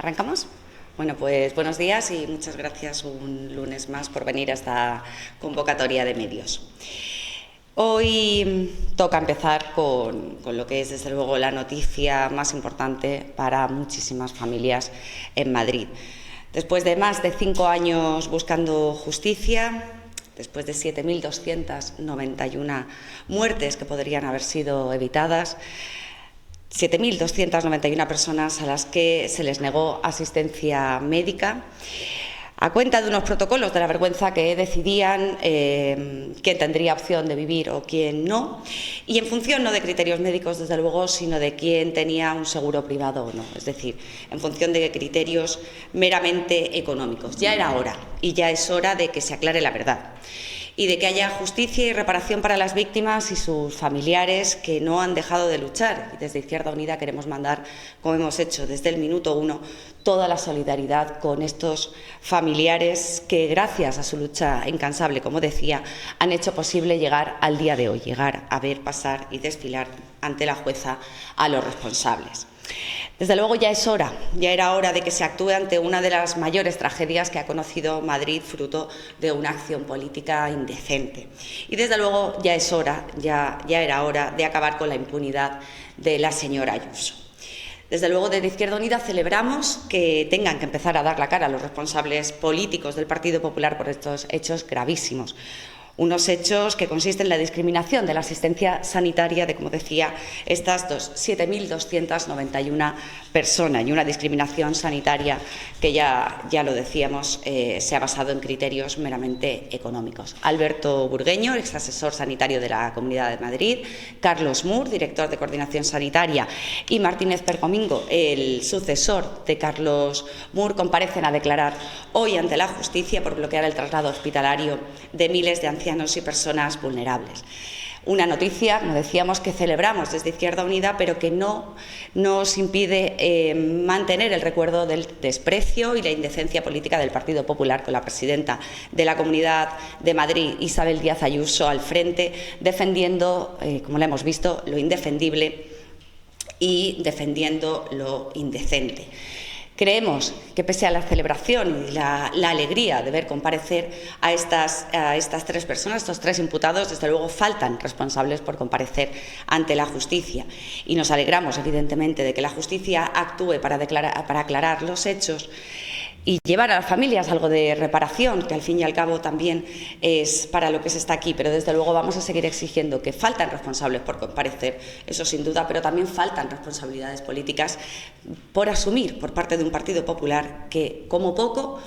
¿Arrancamos? Bueno, pues buenos días y muchas gracias un lunes más por venir a esta convocatoria de medios. Hoy toca empezar con lo que es, desde luego, la noticia más importante para muchísimas familias en Madrid. Después de más de 5 años buscando justicia, después de 7.291 muertes que podrían haber sido evitadas, 7.291 personas a las que se les negó asistencia médica, a cuenta de unos protocolos de la vergüenza que decidían quién tendría opción de vivir o quién no, y en función no de criterios médicos, desde luego, sino de quién tenía un seguro privado o no, es decir, en función de criterios meramente económicos. Ya era hora, y ya es hora de que se aclare la verdad y de que haya justicia y reparación para las víctimas y sus familiares que no han dejado de luchar. Y desde Izquierda Unida queremos mandar, como hemos hecho desde el minuto 1, toda la solidaridad con estos familiares que, gracias a su lucha incansable, como decía, han hecho posible llegar al día de hoy, llegar a ver pasar y desfilar ante la jueza a los responsables. Desde luego ya era hora de que se actúe ante una de las mayores tragedias que ha conocido Madrid, fruto de una acción política indecente. Y desde luego ya era hora de acabar con la impunidad de la señora Ayuso. Desde luego, desde Izquierda Unida celebramos que tengan que empezar a dar la cara a los responsables políticos del Partido Popular por estos hechos gravísimos. Unos hechos que consisten en la discriminación de la asistencia sanitaria de, como decía, estas 7.291 personas, y una discriminación sanitaria que ya lo decíamos, se ha basado en criterios meramente económicos. Alberto Burgueño, ex asesor sanitario de la Comunidad de Madrid, Carlos Mur, director de Coordinación Sanitaria, y Martínez Percomingo, el sucesor de Carlos Mur, comparecen a declarar hoy ante la justicia por bloquear el traslado hospitalario de miles de ancianos y personas vulnerables. Una noticia, como decíamos, que celebramos desde Izquierda Unida, pero que no nos impide mantener el recuerdo del desprecio y la indecencia política del Partido Popular, con la presidenta de la Comunidad de Madrid, Isabel Díaz Ayuso, al frente, defendiendo, como la hemos visto, lo indefendible y defendiendo lo indecente. Creemos que, pese a la celebración y la alegría de ver comparecer a estas 3 personas, estos 3 imputados, desde luego faltan responsables por comparecer ante la justicia. Y nos alegramos, evidentemente, de que la justicia actúe para aclarar los hechos y llevar a las familias algo de reparación, que al fin y al cabo también es para lo que se está aquí. Pero desde luego vamos a seguir exigiendo que faltan responsables por comparecer, eso sin duda, pero también faltan responsabilidades políticas por asumir por parte de un Partido Popular que, como poco,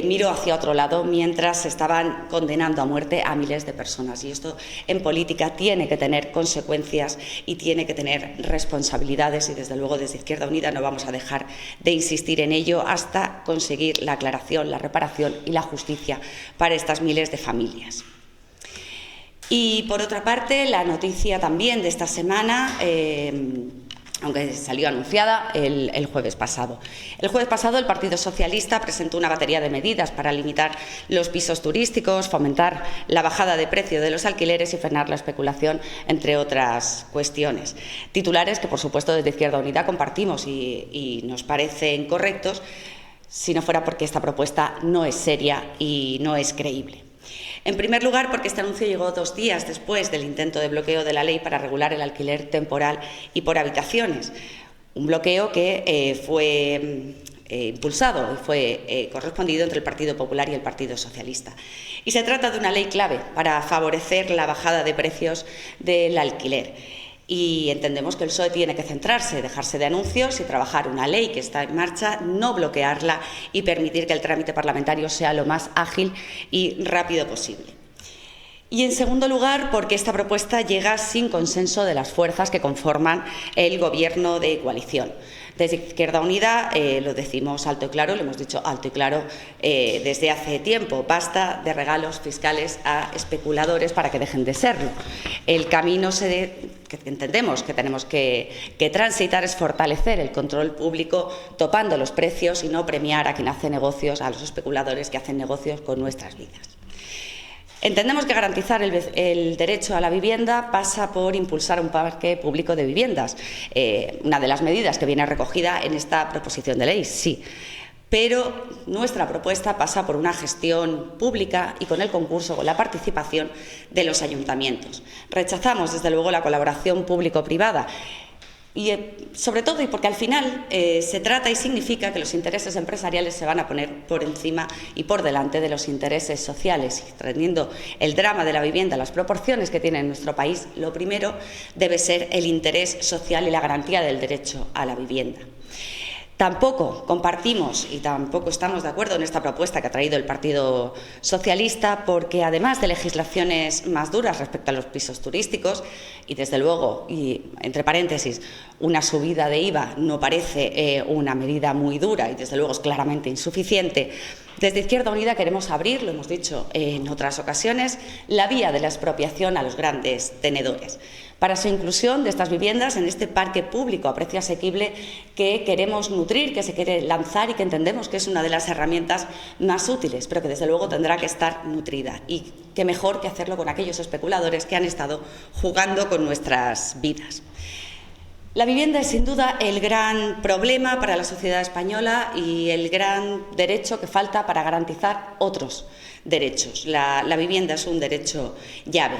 miró hacia otro lado mientras se estaban condenando a muerte a miles de personas. Y esto en política tiene que tener consecuencias y tiene que tener responsabilidades, y desde luego desde Izquierda Unida no vamos a dejar de insistir en ello hasta conseguir la aclaración, la reparación y la justicia para estas miles de familias. Y por otra parte, la noticia también de esta semana, aunque salió anunciada el jueves pasado. El jueves pasado el Partido Socialista presentó una batería de medidas para limitar los pisos turísticos, fomentar la bajada de precio de los alquileres y frenar la especulación, entre otras cuestiones. Titulares que, por supuesto, desde Izquierda Unida compartimos y nos parecen correctos, si no fuera porque esta propuesta no es seria y no es creíble. En primer lugar, porque este anuncio llegó 2 días después del intento de bloqueo de la ley para regular el alquiler temporal y por habitaciones. Un bloqueo que fue impulsado y fue correspondido entre el Partido Popular y el Partido Socialista. Y se trata de una ley clave para favorecer la bajada de precios del alquiler. Y entendemos que el PSOE tiene que centrarse, dejarse de anuncios y trabajar una ley que está en marcha, no bloquearla y permitir que el trámite parlamentario sea lo más ágil y rápido posible. Y, en segundo lugar, porque esta propuesta llega sin consenso de las fuerzas que conforman el Gobierno de coalición. Desde Izquierda Unida lo decimos alto y claro, lo hemos dicho alto y claro desde hace tiempo. Basta de regalos fiscales a especuladores para que dejen de serlo. El camino que entendemos que tenemos que transitar es fortalecer el control público, topando los precios, y no premiar a quien hace negocios, a los especuladores que hacen negocios con nuestras vidas. Entendemos que garantizar el derecho a la vivienda pasa por impulsar un parque público de viviendas. Una de las medidas que viene recogida en esta proposición de ley, sí. Pero nuestra propuesta pasa por una gestión pública y con el concurso, con la participación de los ayuntamientos. Rechazamos, desde luego, la colaboración público-privada. Y sobre todo y porque al final se trata y significa que los intereses empresariales se van a poner por encima y por delante de los intereses sociales. Y teniendo el drama de la vivienda, las proporciones que tiene en nuestro país, lo primero debe ser el interés social y la garantía del derecho a la vivienda. Tampoco compartimos y tampoco estamos de acuerdo en esta propuesta que ha traído el Partido Socialista, porque además de legislaciones más duras respecto a los pisos turísticos y, desde luego, y entre paréntesis, una subida de IVA no parece una medida muy dura y, desde luego, es claramente insuficiente, desde Izquierda Unida queremos abrir, lo hemos dicho en otras ocasiones, la vía de la expropiación a los grandes tenedores, para su inclusión de estas viviendas en este parque público a precio asequible que queremos nutrir, que se quiere lanzar y que entendemos que es una de las herramientas más útiles, pero que desde luego tendrá que estar nutrida. Y qué mejor que hacerlo con aquellos especuladores que han estado jugando con nuestras vidas. La vivienda es sin duda el gran problema para la sociedad española y el gran derecho que falta para garantizar otros derechos. La vivienda es un derecho llave.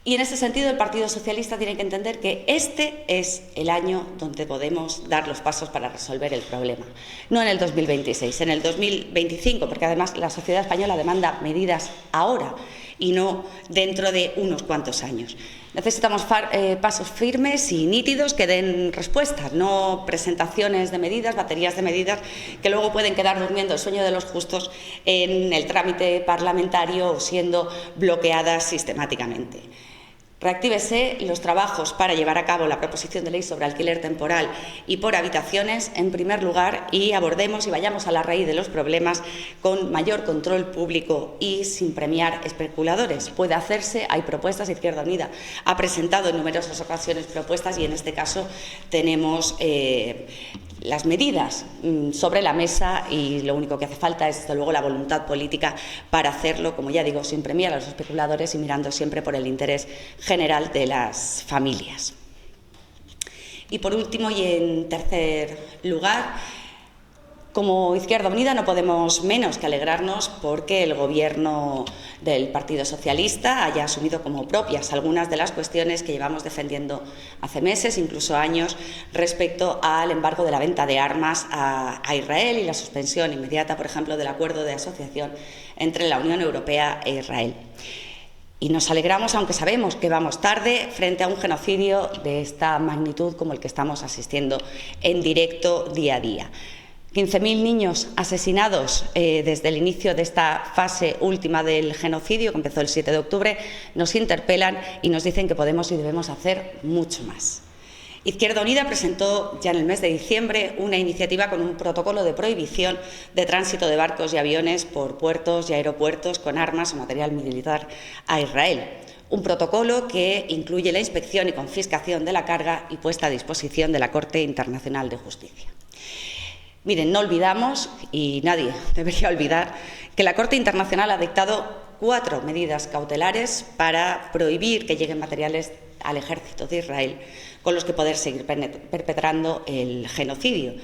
Y en ese sentido el Partido Socialista tiene que entender que este es el año donde podemos dar los pasos para resolver el problema. No en el 2026, en el 2025, porque además la sociedad española demanda medidas ahora y no dentro de unos cuantos años. Necesitamos pasos firmes y nítidos que den respuestas, no presentaciones de medidas, baterías de medidas que luego pueden quedar durmiendo el sueño de los justos en el trámite parlamentario o siendo bloqueadas sistemáticamente. Reactívese los trabajos para llevar a cabo la proposición de ley sobre alquiler temporal y por habitaciones, en primer lugar, y abordemos y vayamos a la raíz de los problemas con mayor control público y sin premiar especuladores. Puede hacerse, hay propuestas, Izquierda Unida ha presentado en numerosas ocasiones propuestas y en este caso tenemos las medidas sobre la mesa y lo único que hace falta es, desde luego, la voluntad política para hacerlo, como ya digo, sin premiar a los especuladores y mirando siempre por el interés general de las familias. Y por último y en tercer lugar, como Izquierda Unida no podemos menos que alegrarnos porque el Gobierno del Partido Socialista haya asumido como propias algunas de las cuestiones que llevamos defendiendo hace meses, incluso años, respecto al embargo de la venta de armas a Israel y la suspensión inmediata, por ejemplo, del acuerdo de asociación entre la Unión Europea e Israel. Y nos alegramos, aunque sabemos que vamos tarde, frente a un genocidio de esta magnitud como el que estamos asistiendo en directo día a día. 15.000 niños asesinados desde el inicio de esta fase última del genocidio, que empezó el 7 de octubre, nos interpelan y nos dicen que podemos y debemos hacer mucho más. Izquierda Unida presentó ya en el mes de diciembre una iniciativa con un protocolo de prohibición de tránsito de barcos y aviones por puertos y aeropuertos con armas o material militar a Israel. Un protocolo que incluye la inspección y confiscación de la carga y puesta a disposición de la Corte Internacional de Justicia. Miren, no olvidamos, y nadie debería olvidar, que la Corte Internacional ha dictado 4 medidas cautelares para prohibir que lleguen materiales al ejército de Israel con los que poder seguir perpetrando el genocidio.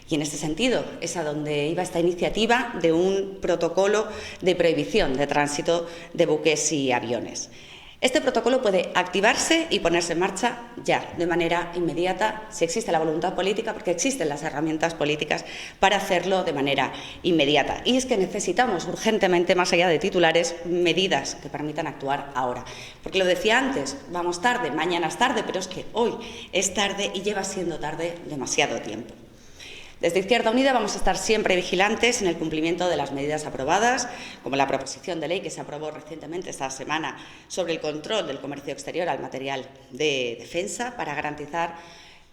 Y en este sentido es a donde iba esta iniciativa de un protocolo de prohibición de tránsito de buques y aviones. Este protocolo puede activarse y ponerse en marcha ya, de manera inmediata, si existe la voluntad política, porque existen las herramientas políticas para hacerlo de manera inmediata. Y es que necesitamos urgentemente, más allá de titulares, medidas que permitan actuar ahora. Porque lo decía antes, vamos tarde, mañana es tarde, pero es que hoy es tarde y lleva siendo tarde demasiado tiempo. Desde Izquierda Unida vamos a estar siempre vigilantes en el cumplimiento de las medidas aprobadas, como la proposición de ley que se aprobó recientemente esta semana sobre el control del comercio exterior al material de defensa, para garantizar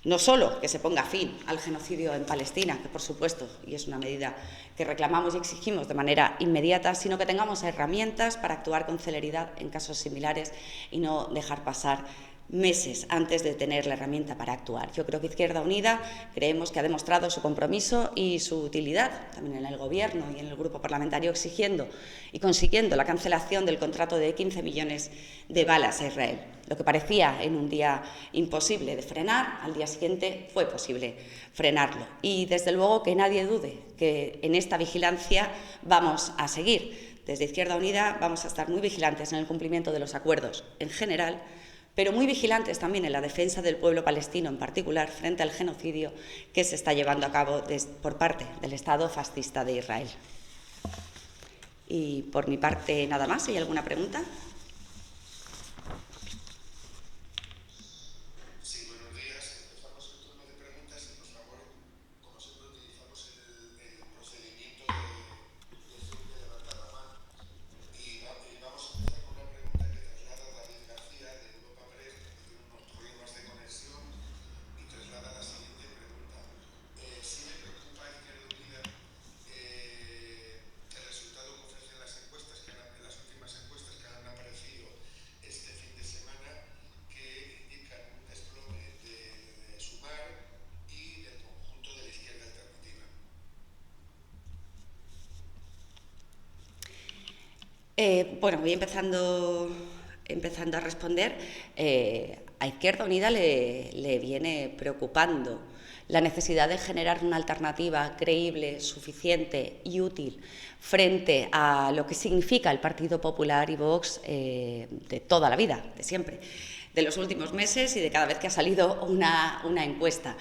no solo que se ponga fin al genocidio en Palestina, que por supuesto, y es una medida que reclamamos y exigimos de manera inmediata, sino que tengamos herramientas para actuar con celeridad en casos similares y no dejar pasar meses antes de tener la herramienta para actuar. Yo creo que Izquierda Unida creemos que ha demostrado su compromiso y su utilidad, también en el Gobierno y en el Grupo Parlamentario, exigiendo y consiguiendo la cancelación del contrato de 15 millones de balas a Israel. Lo que parecía en un día imposible de frenar, al día siguiente fue posible frenarlo. Y desde luego que nadie dude que en esta vigilancia vamos a seguir. Desde Izquierda Unida vamos a estar muy vigilantes en el cumplimiento de los acuerdos en general, pero muy vigilantes también en la defensa del pueblo palestino en particular frente al genocidio que se está llevando a cabo por parte del Estado fascista de Israel. Y por mi parte nada más. ¿Hay alguna pregunta? Bueno, voy empezando a responder. A Izquierda Unida le viene preocupando la necesidad de generar una alternativa creíble, suficiente y útil frente a lo que significa el Partido Popular y Vox de toda la vida, de siempre, de los últimos meses y de cada vez que ha salido una encuesta.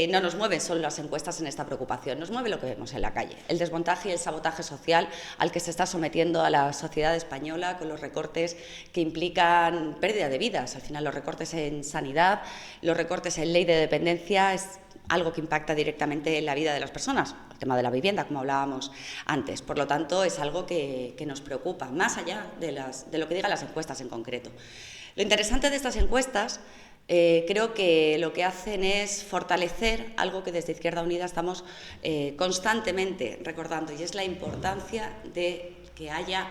No nos mueven solo las encuestas en esta preocupación, nos mueve lo que vemos en la calle, el desmontaje y el sabotaje social al que se está sometiendo a la sociedad española con los recortes que implican pérdida de vidas. Al final, los recortes en sanidad, los recortes en ley de dependencia es algo que impacta directamente en la vida de las personas, el tema de la vivienda, como hablábamos antes. Por lo tanto, es algo que nos preocupa, más allá de lo que digan las encuestas en concreto. Lo interesante de estas encuestas, creo que lo que hacen es fortalecer algo que desde Izquierda Unida estamos constantemente recordando, y es la importancia de que haya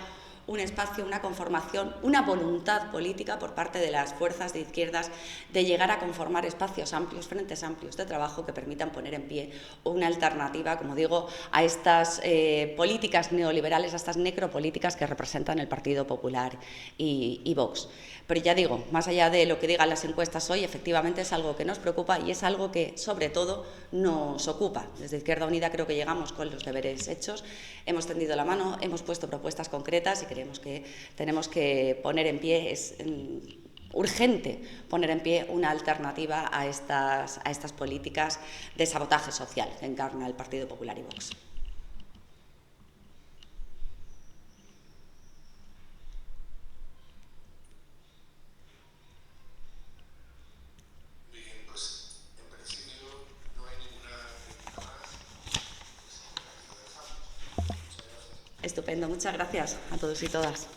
un espacio, una conformación, una voluntad política por parte de las fuerzas de izquierdas de llegar a conformar espacios amplios, frentes amplios de trabajo que permitan poner en pie una alternativa, como digo, a estas políticas neoliberales, a estas necropolíticas que representan el Partido Popular y Vox. Pero ya digo, más allá de lo que digan las encuestas hoy, efectivamente es algo que nos preocupa y es algo que, sobre todo, nos ocupa. Desde Izquierda Unida creo que llegamos con los deberes hechos, hemos tendido la mano, hemos puesto propuestas concretas y creemos que tenemos que poner en pie, es urgente poner en pie una alternativa a estas políticas de sabotaje social que encarna el Partido Popular y Vox. Estupendo, muchas gracias a todos y todas.